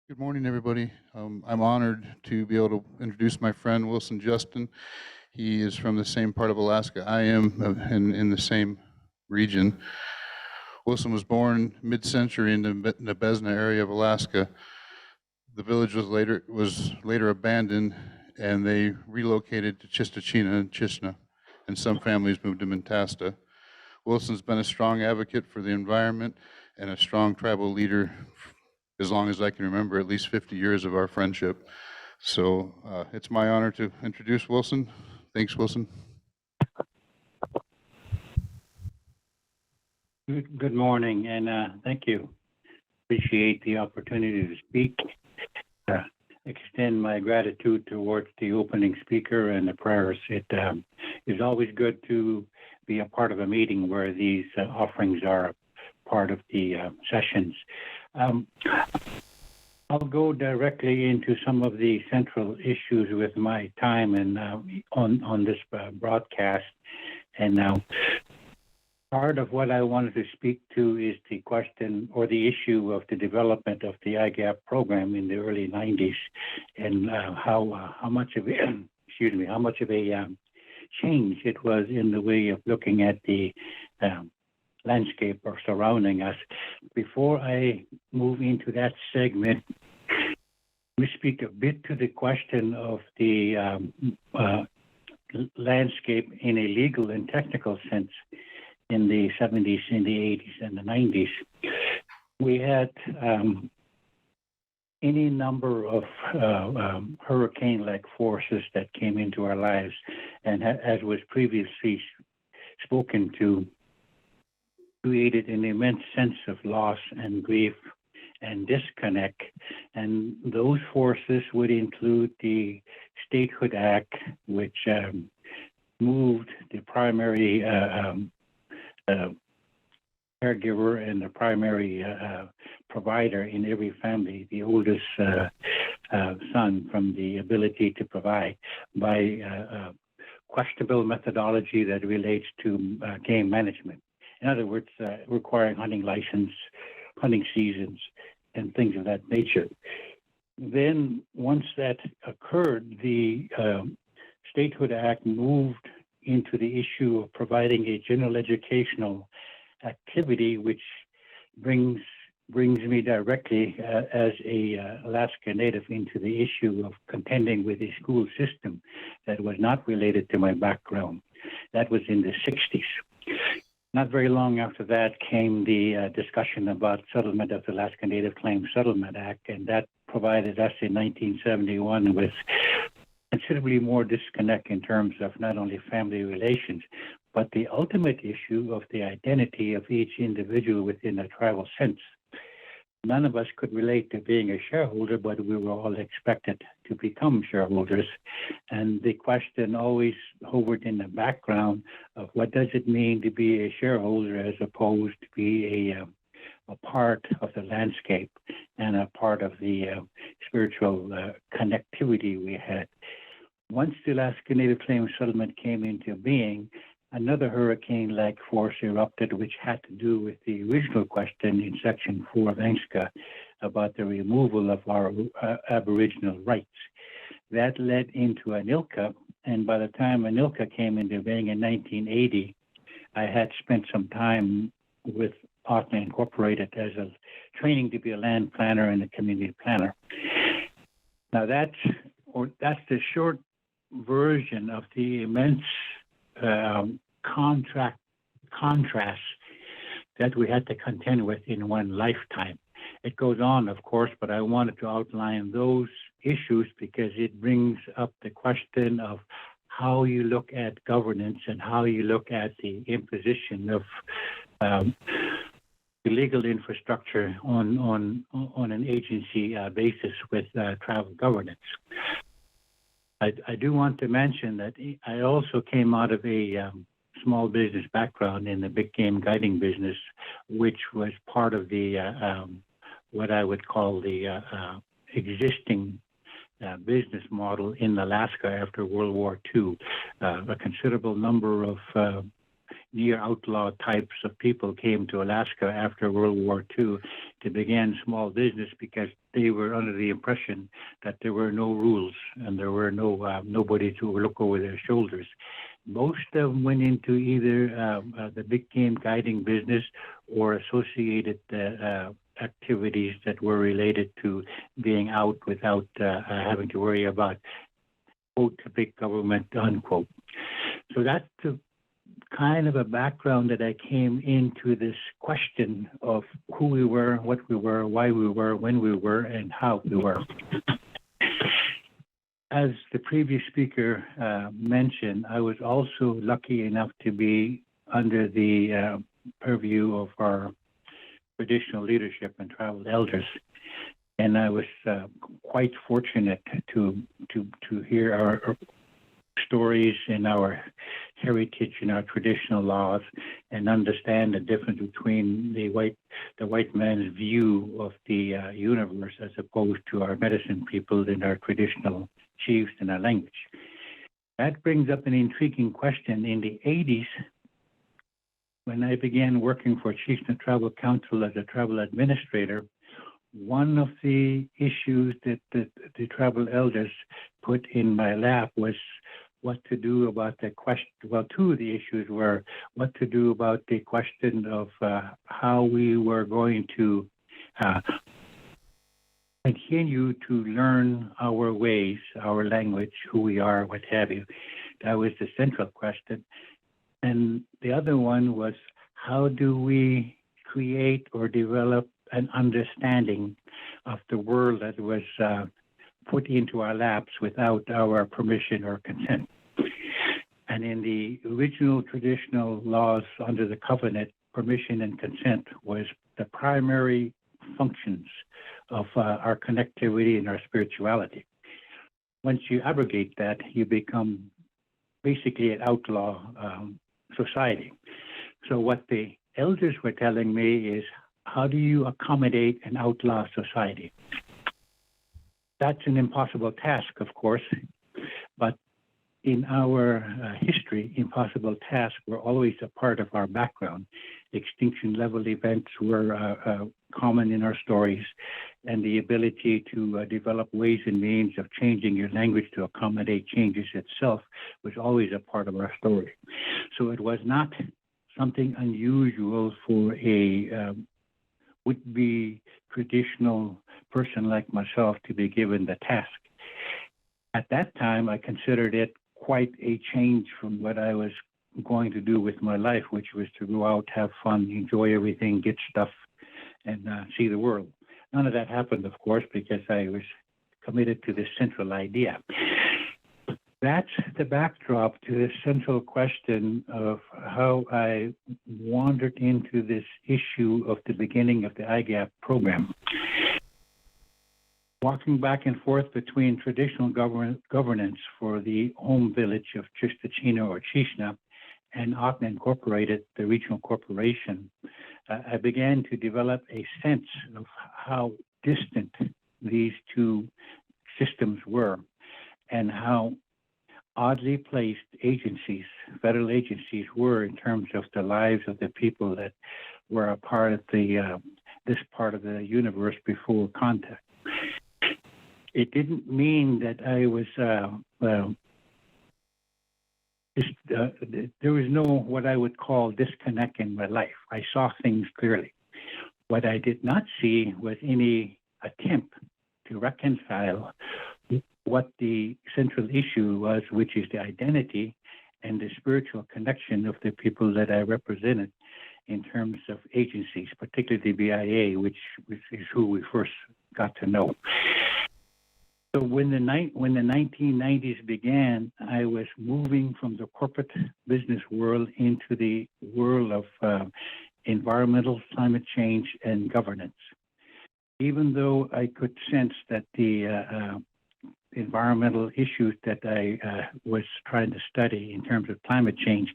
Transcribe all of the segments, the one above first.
Good morning, everybody. I'm honored to be able to introduce my friend Wilson Justin. He is from the same part of Alaska I am, in the same region. Wilson was born mid-century in the Nebezna area of Alaska. The village was later abandoned, and they relocated to Chistachina and Chishna, and some families moved to Mentasta. Wilson's been a strong advocate for the environment and a strong tribal leader as long as I can remember, at least 50 years of our friendship. So it's my honor to introduce Wilson. Thanks, Wilson. Good morning, and thank you. Appreciate the opportunity to speak. Extend my gratitude towards the opening speaker and the prayers. It is always good to be a part of a meeting where these offerings are part of the sessions. I'll go directly into some of the central issues with my time and on this broadcast. And now, part of what I wanted to speak to is the question or the issue of the development of the Igap program in the early 90s, and how much of a change it was in the way of looking at the landscape or surrounding us. Before I move into that segment, we speak a bit to the question of the landscape in a legal and technical sense in the 70s, in the 80s, and the 90s. We had any number of hurricane-like forces that came into our lives, and as was previously spoken to, created an immense sense of loss and grief and disconnect. And those forces would include the Statehood Act, which moved the primary caregiver and the primary provider in every family, the oldest son, from the ability to provide by questionable methodology that relates to game management. In other words, requiring hunting license, hunting seasons, and things of that nature. Then, once that occurred, the Statehood Act moved into the issue of providing a general educational activity, which brings me directly as a Alaska Native into the issue of contending with a school system that was not related to my background. That was in the 60s. Not very long after that came the discussion about settlement of the Alaska Native Claims Settlement Act, and that provided us in 1971 with considerably more disconnect in terms of not only family relations, but the ultimate issue of the identity of each individual within a tribal sense. None of us could relate to being a shareholder, but we were all expected to become shareholders. And the question always hovered in the background of what does it mean to be a shareholder as opposed to be a part of the landscape and a part of the spiritual connectivity we had. Once the Alaska Native Claims Settlement came into being, another hurricane-like force erupted, which had to do with the original question in Section 4 of ANCSA about the removal of our Aboriginal rights. That led into ANILCA, and by the time ANILCA came into being in 1980, I had spent some time with Partner Incorporated as a training to be a land planner and a community planner. Now that's the short version of the immense contrast that we had to contend with in one lifetime. It goes on, of course, but I wanted to outline those issues because it brings up the question of how you look at governance and how you look at the imposition of the legal infrastructure on an agency basis with tribal governance. I do want to mention that I also came out of a small business background in the big game guiding business, which was part of the what I would call the existing business model in Alaska after World War II. A considerable number of near outlaw types of people came to Alaska after World War II to begin small business because they were under the impression that there were no rules and there were nobody to look over their shoulders. Most of them went into either the big game guiding business or associated activities that were related to being out without having to worry about, quote, the big government, unquote. So that's the kind of a background that I came into this question of who we were, what we were, why we were, when we were, and how we were. As the previous speaker mentioned, I was also lucky enough to be under the purview of our traditional leadership and tribal elders. And I was quite fortunate to hear our stories and our heritage and our traditional laws, and understand the difference between the white man's view of the universe as opposed to our medicine people and our traditional chiefs and our language. That brings up an intriguing question. In the 80s, when I began working for Chieftain Tribal Council as a tribal administrator, one of the issues that the tribal elders put in my lap was what to do about the question. Well, two of the issues were what to do about the question of how we were going to continue to learn our ways, our language, who we are, what have you. That was the central question. And the other one was, how do we create or develop an understanding of the world that was put into our laps without our permission or consent? And in the original traditional laws under the covenant, permission and consent was the primary functions of our connectivity and our spirituality. Once you abrogate that, you become basically an outlaw society. So what the elders were telling me is, how do you accommodate an outlaw society? That's an impossible task, of course, but in our history, impossible tasks were always a part of our background. Extinction level events were common in our stories, and the ability to develop ways and means of changing your language to accommodate changes itself was always a part of our story. So it was not something unusual for a would-be traditional person like myself to be given the task. At that time, I considered it quite a change from what I was going to do with my life, which was to go out, have fun, enjoy everything, get stuff, and see the world. None of that happened, of course, because I was committed to this central idea. That's the backdrop to the central question of how I wandered into this issue of the beginning of the Igap program. Walking back and forth between traditional governance for the home village of Chistachina or Chishna and Ahtna Incorporated, the regional corporation, I began to develop a sense of how distant these two systems were and how oddly placed agencies, federal agencies, were in terms of the lives of the people that were a part of the this part of the universe before contact. It didn't mean that I was there was no what I would call disconnect in my life. I saw things clearly. What I did not see was any attempt to reconcile what the central issue was, which is the identity and the spiritual connection of the people that I represented in terms of agencies, particularly the BIA, which is who we first got to know. So when the 1990s began, I was moving from the corporate business world into the world of environmental, climate change, and governance. Even though I could sense that the environmental issues that I was trying to study in terms of climate change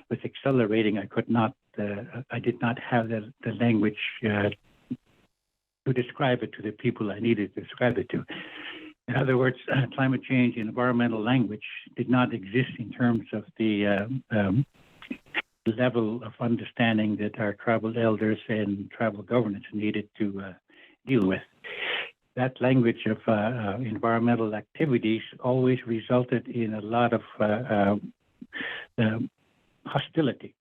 was accelerating, I did not have the language to describe it to the people I needed to describe it to. In other words, climate change and environmental language did not exist in terms of the level of understanding that our tribal elders and tribal governance needed to deal with. That language of environmental activities always resulted in a lot of hostility.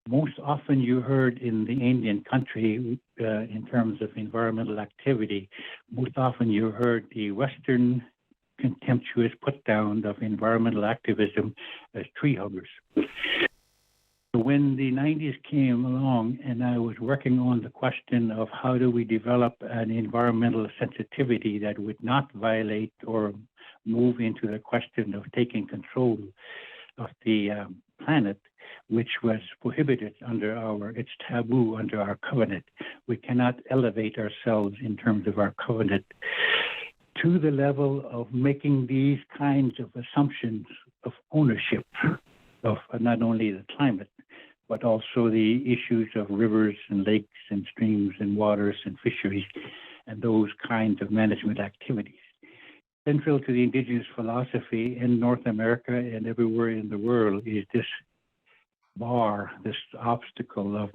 Most often you heard in the Indian country, in terms of environmental activity, most often you heard the Western contemptuous put down of environmental activism as tree huggers. When the 90s came along and I was working on the question of how do we develop an environmental sensitivity that would not violate or move into the question of taking control of the planet, which was prohibited it's taboo under our covenant. We cannot elevate ourselves in terms of our covenant to the level of making these kinds of assumptions of ownership of not only the climate, but also the issues of rivers and lakes and streams and waters and fisheries and those kinds of management activities. Central to the indigenous philosophy in North America and everywhere in the world is this bar, this obstacle of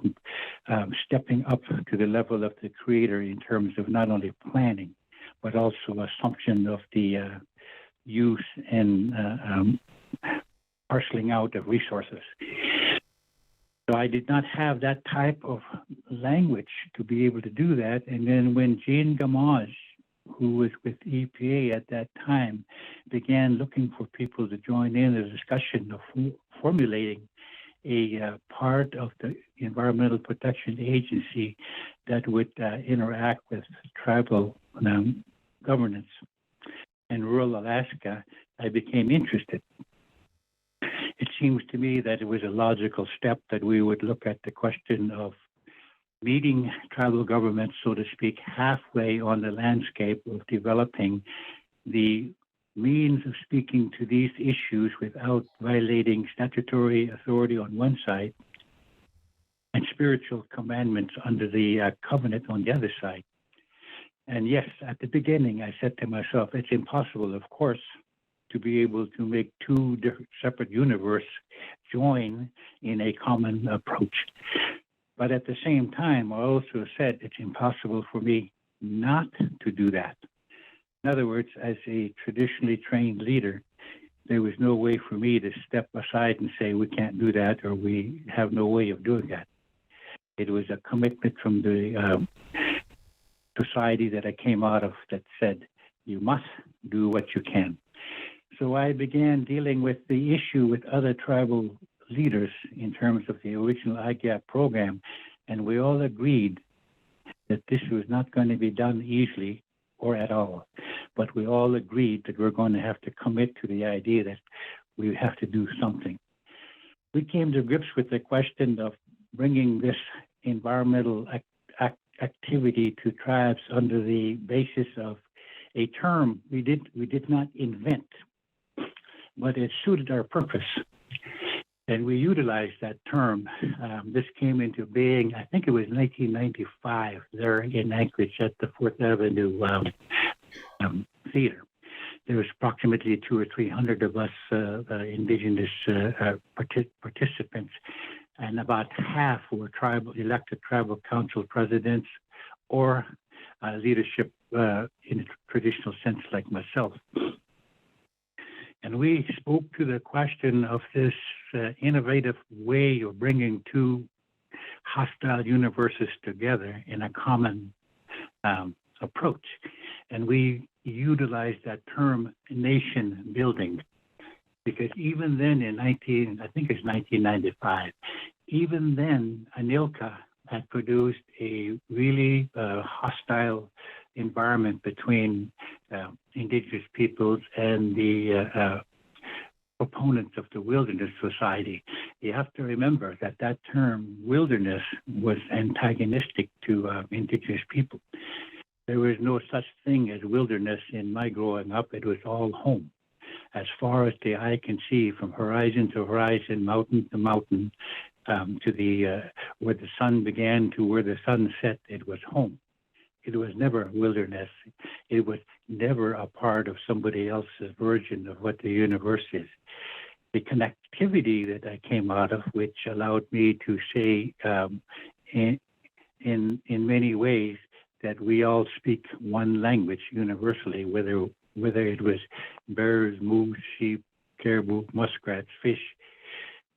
stepping up to the level of the creator in terms of not only planning, but also assumption of the use and parceling out of resources. So I did not have that type of language to be able to do that. And then when Jane Gamage, who was with EPA at that time, began looking for people to join in the discussion of formulating a part of the Environmental Protection Agency that would interact with tribal governance in rural Alaska, I became interested. It seems to me that it was a logical step that we would look at the question of meeting tribal governments, so to speak, halfway on the landscape of developing the means of speaking to these issues without violating statutory authority on one side and spiritual commandments under the covenant on the other side. And yes, at the beginning, I said to myself, it's impossible, of course, to be able to make two separate universes join in a common approach. But at the same time, I also said it's impossible for me not to do that. In other words, as a traditionally trained leader, there was no way for me to step aside and say, we can't do that, or we have no way of doing that. It was a commitment from the society that I came out of that said, you must do what you can. So I began dealing with the issue with other tribal leaders in terms of the original Igap program, and we all agreed that this was not going to be done easily or at all. But we all agreed that we're going to have to commit to the idea that we have to do something. We came to grips with the question of bringing this environmental activity to tribes under the basis of a term we did not invent, but it suited our purpose. And we utilized that term. This came into being, I think it was 1995, there in Anchorage at the 4th Avenue Theater. There was approximately 200 or 300 of us indigenous participants, and about half were elected tribal council presidents or leadership in a traditional sense like myself. And we spoke to the question of this innovative way of bringing two hostile universes together in a common approach. And we utilized that term nation building, because even then in 1995, even then Anilka had produced a really hostile environment between indigenous peoples and the proponents of the Wilderness Society. You have to remember that that term wilderness was antagonistic to indigenous people. There was no such thing as wilderness in my growing up. It was all home. As far as the eye can see, from horizon to horizon, mountain to mountain, to the where the sun began to where the sun set, it was home. It was never wilderness. It was never a part of somebody else's version of what the universe is. the connectivity that I came out of, which allowed me to say in many ways that we all speak one language universally, whether it was bears, moose, sheep, caribou, muskrats, fish.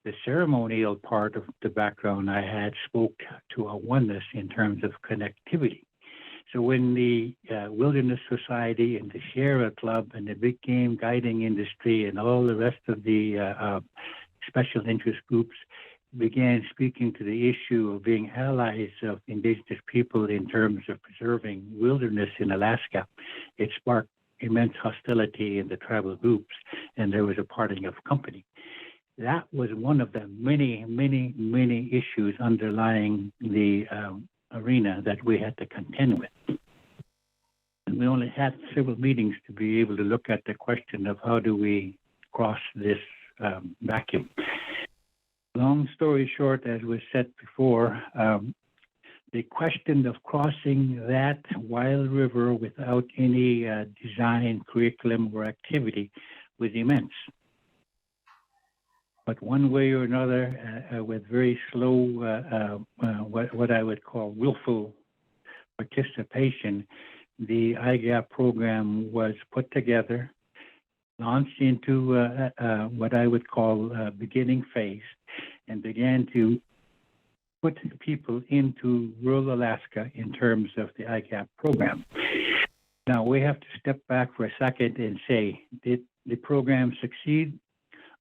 The ceremonial part of the background I had spoke to a oneness in terms of connectivity. So when the Wilderness Society and the Sierra Club and the big game guiding industry and all the rest of the special interest groups began speaking to the issue of being allies of indigenous people in terms of preserving wilderness in Alaska, it sparked immense hostility in the tribal groups, and there was a parting of company. That was one of the many, many, many issues underlying the arena that we had to contend with. And we only had several meetings to be able to look at the question of how do we cross this vacuum. Long story short, as was said before, the question of crossing that wild river without any design, curriculum, or activity was immense. But one way or another, with very slow, what I would call willful participation, the Igap program was put together, launched into what I would call beginning phase, and began to put people into rural Alaska in terms of the Igap program. Now, we have to step back for a second and say, did the program succeed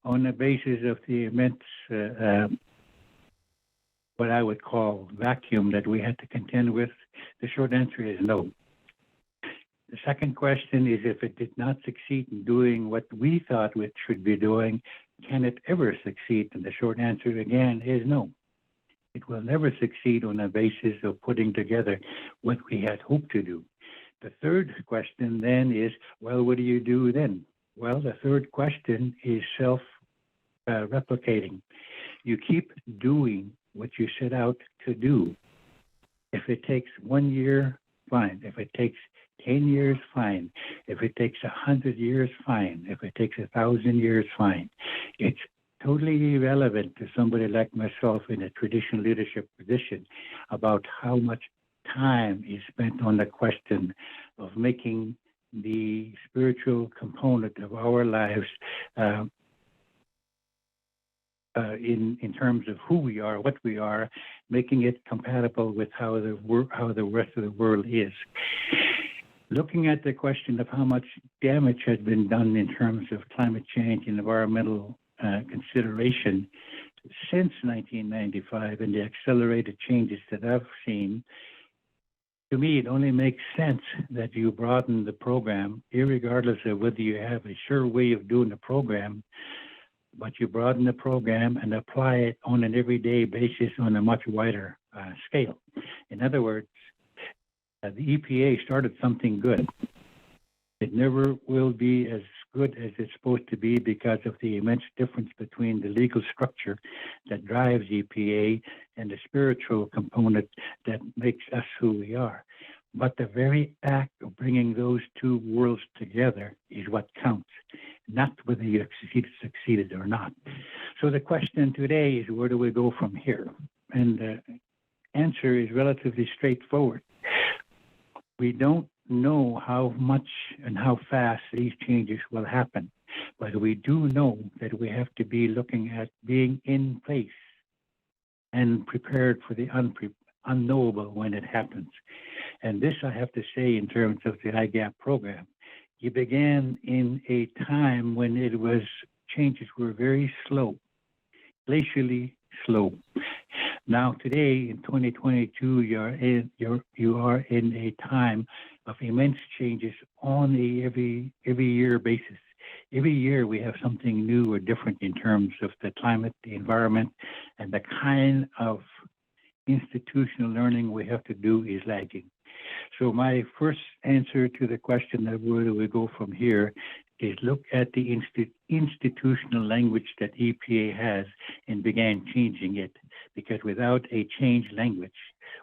on the basis of the immense, what I would call vacuum that we had to contend with? The short answer is no. The second question is, if it did not succeed in doing what we thought it should be doing, can it ever succeed? And the short answer again is no. It will never succeed on the basis of putting together what we had hoped to do. The third question then is, well, what do you do then? Well, the third question is self-replicating. You keep doing what you set out to do. If it takes 1 year, fine. If it takes 10 years, fine. If it takes 100 years, fine. If it takes 1,000 years, fine. It's totally irrelevant to somebody like myself in a traditional leadership position about how much time is spent on the question of making the spiritual component of our lives in terms of who we are, what we are, making it compatible with how the rest of the world is. Looking at the question of how much damage has been done in terms of climate change and environmental consideration since 1995 and the accelerated changes that I've seen, to me, it only makes sense that you broaden the program, irregardless of whether you have a sure way of doing the program, but you broaden the program and apply it on an everyday basis on a much wider scale. In other words, the EPA started something good. It never will be as good as it's supposed to be because of the immense difference between the legal structure that drives EPA and the spiritual component that makes us who we are. But the very act of bringing those two worlds together is what counts, not whether you succeeded or not. So the question today is, where do we go from here? And the answer is relatively straightforward. We don't know how much and how fast these changes will happen, but we do know that we have to be looking at being in place and prepared for the unknowable when it happens. And this I have to say in terms of the Igap program. You began in a time when changes were very slow, glacially slow. Now today in 2022, you are in a time of immense changes on a every year basis. Every year we have something new or different in terms of the climate, the environment, and the kind of institutional learning we have to do is lagging. So my first answer to the question of where do we go from here is look at the institutional language that EPA has and began changing it, because without a changed language,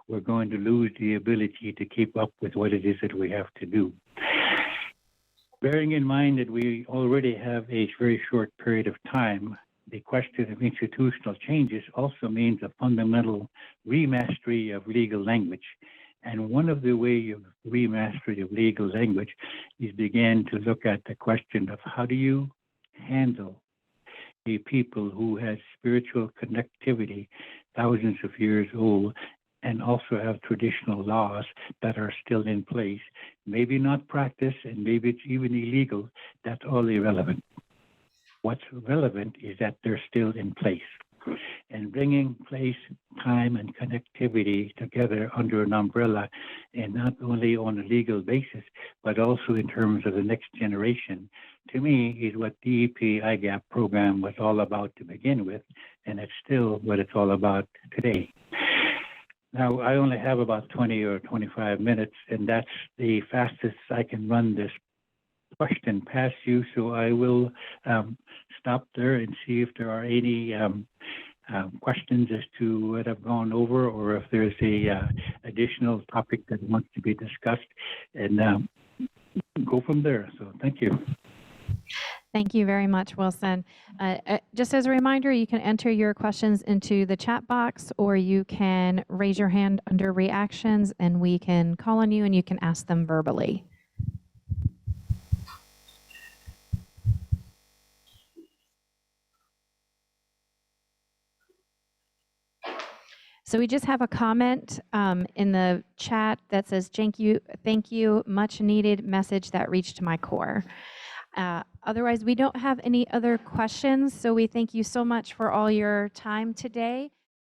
we're going to lose the ability to keep up with what it is that we have to do. Bearing in mind that we already have a very short period of time the question of institutional changes also means a fundamental remastery of legal language. And one of the ways of remastery of legal language is begin to look at the question of how do you handle a people who has spiritual connectivity thousands of years old and also have traditional laws that are still in place, maybe not practiced and maybe it's even illegal. That's all irrelevant. What's relevant is that they're still in place. And bringing place, time, and connectivity together under an umbrella, and not only on a legal basis, but also in terms of the next generation, to me, is what DEP Igap program was all about to begin with, and it's still what it's all about today. Now, I only have about 20 or 25 minutes, and that's the fastest I can run this question past you, so I will stop there and see if there are any questions as to what I've gone over, or if there's a additional topic that wants to be discussed, and go from there. So thank you. Thank you very much, Wilson. Just as a reminder, you can enter your questions into the chat box, or you can raise your hand under reactions and we can call on you and you can ask them verbally. So we just have a comment in the chat that says, thank you, much needed message that reached my core. Otherwise, we don't have any other questions, so we thank you so much for all your time today.